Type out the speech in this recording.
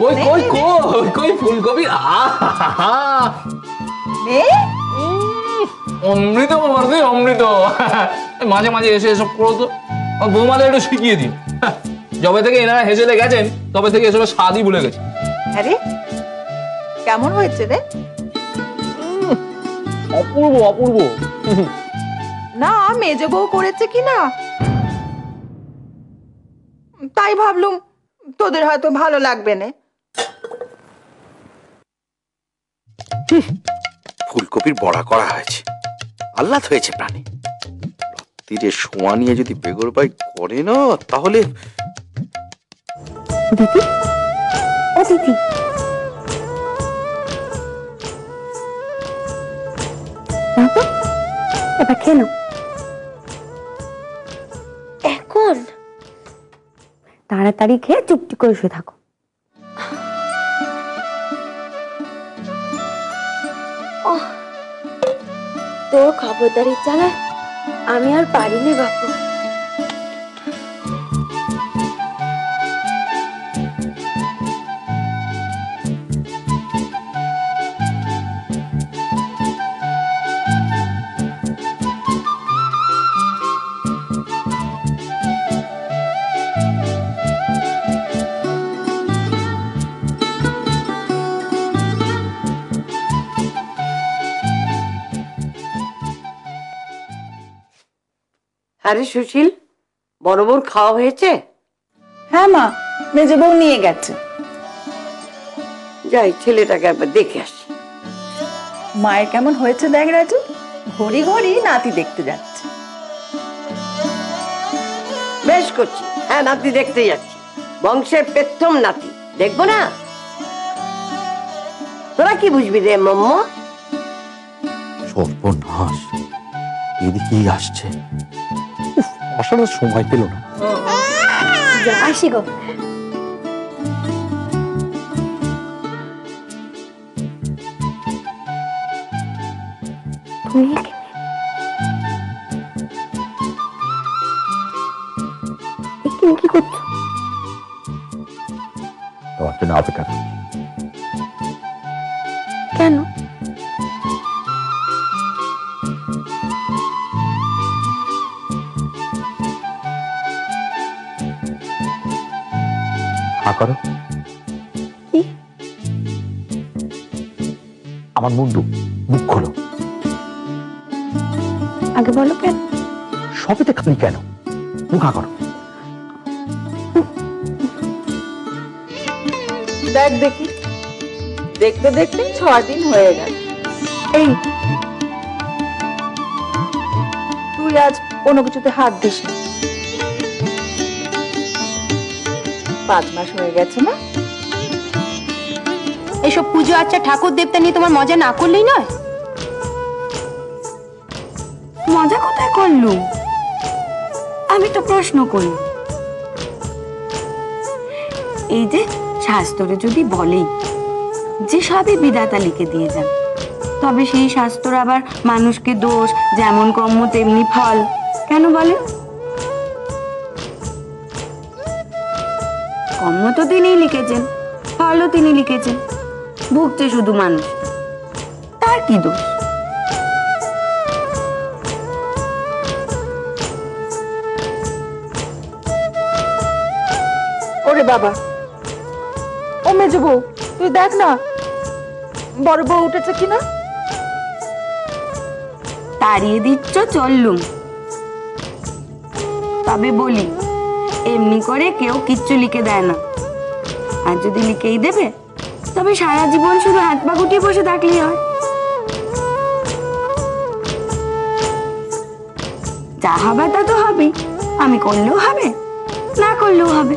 কই কই কই কই ফুলকপি অমৃত মারদি অমৃত। মাঝে মাঝে এসে এসব করো তো, বৌমাদের একটু শিখিয়ে দিন। যবে থেকে এনারা হেসেলে গেছেন তবে থেকে এসবের স্বাদই ভুলে গেছে। আরে কেমন হয়েছে রে? অপূর্ব অপূর্ব। না মেজ বউ করেছে কি না তাই ভাবলুম তোদের হয়তো ভালো লাগবে না। ফুলকপির বড়া করা হয়েছে, আহ্লাদ হয়েছে প্রাণে। রাত্রিরে শোয়া নিয়ে যদি বেগর ভাই করে না তাহলে। দিদি, ও দিদি, এবার খেয়ে নাও। এখন তাড়াতাড়ি খেয়ে চুপটি করে শুয়ে থাকো। তোর খবরদারির জ্বালায় আমি আর পারিনি বাপু। আরে সুশীল, বড় বউর খাওয়া হয়েছে? হ্যাঁ মা, মেজ বউ নিয়ে গেছে। যাই ছেলেটাকে একবার দেখে আসি। মায়ের কেমন হয়েছে দেখ রাজু, ঘড়ি ঘড়ি নাতি দেখতে যাচ্ছে। বেশ করছি, হ্যাঁ নাতি দেখতে যাচ্ছি। বংশের প্রথম নাতি দেখবো না? তোরা কি বুঝবি রে মাম্মা? সর্বনাশ, এদিকেই আসছে। আসার সময় পেল না। আসি গো। তুমি কি করছো? তোমার জন্য অপেক্ষা করছি। কেন? করো কি? আমার মুন্ডু, মুখ খোলো। আগে বলো কেন? সবেতে খালি কেন? মুখা করো। দেখ দেখি, দেখতে দেখতে 6 দিন হয়ে গেল। এই তুই আজ কোনো কিছুতে হাত দিস না। 5 মাস হয়ে গেছে না? এসব পুজো আচ্ছা ঠাকুর দেবতা নিয়ে তোমার মজা না করলেই নয়। মজা কোথায় করলু? আমি তো প্রশ্ন করি। এই যে শাস্ত্রে যদি বলে যে সবই বিধাতা লিখে দিয়ে যান, তবে সেই শাস্ত্র আবার মানুষকে দোষ, যেমন কর্ম তেমনি ফল কেন বলে? কর্ম তো তিনিই লিখেছেন, ফলও তিনি লিখেছেন, ভুগছে শুধু মানুষ, তার কি দোষ? ওরে বাবা, ও মেজ বউ তুই দেখ না বড় বউ উঠেছে কিনা। তাড়িয়ে দিচ্ছ চললুম, তবে বলি এমনি করে কেউ কিচ্ছু লিখে দেয় না। আর যদি লিখেই দেবে তবে সারা জীবন শুধু হাত পা গুটিয়ে বসে থাকলেই হয়। যা হবে তা তো হবেই, আমি করলেও হবে, না করলেও হবে।